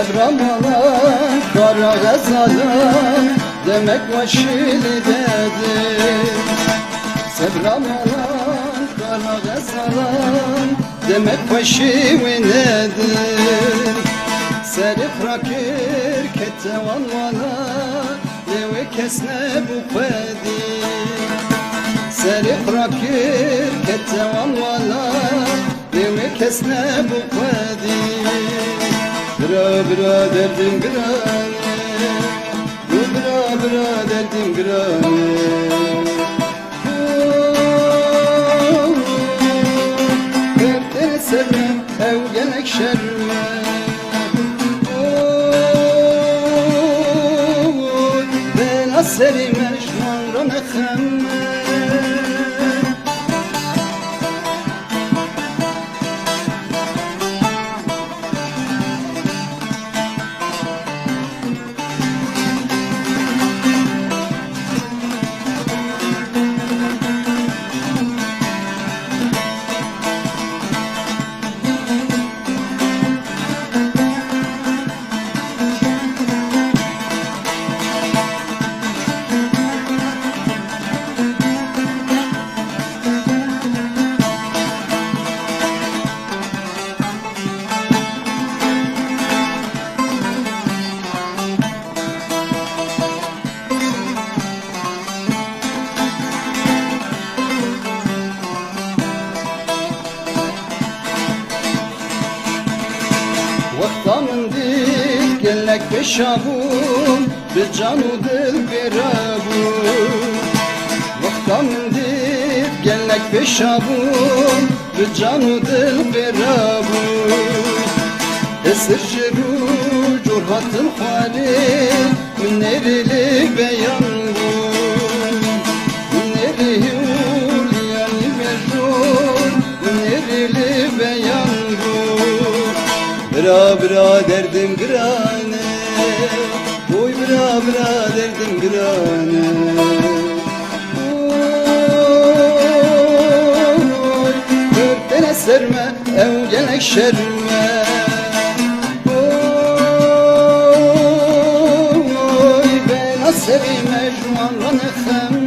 Sevram alan kara gazalan demek vaşili dedi. Sevram alan kara gazalan demek vaşili nedir? Seri prakir ketevan vala leve kesne bu pedi. Seri prakir ketevan vala leve kesne bu pedi. Bira bira derdim birane, bu bira bira derdim birane. Derdini sevmem ev gelek şerme. Ben aseri mecnun nefemme. Vaktamın dik gelek beşabun bir canu dil berabun. Vaktamın dik gelek beşabun bir canu dil berabun. Esir jiru curhatın hali nereli beyangun. Nereli ulyani mecnun nereli beyangun. Bira bira derdim grane, oy bira bira derdim grane. Oy, dörtene serme, ev gelek şerme. Oy, ben aseri mecnuan efemme.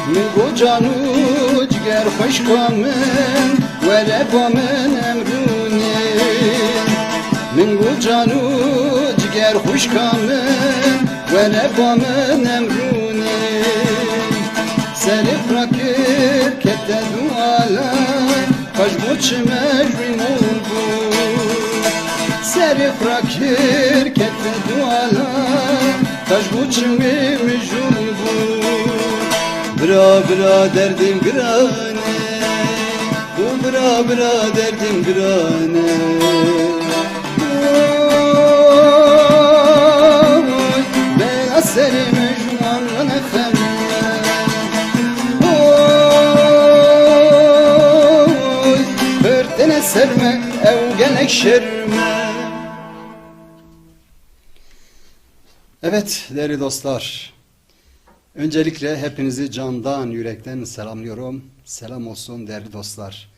Min gocanu ciger hoşkamın Velebamın emrunin. Min gocanu ciger hoşkamın Velebamın emrunin. Seni bırakır kette duala Kaçboçı mecrim oldu. Seni bırakır kette duala Kaçboçı mecrim oldu. Bira bira derdim grane, bu bira bira derdim grane. Oy, ben aseri mecnun efemme. Oy, örtene serme, ev gelek şerme. Evet değerli dostlar. Öncelikle hepinizi candan yürekten selamlıyorum. Selam olsun değerli dostlar.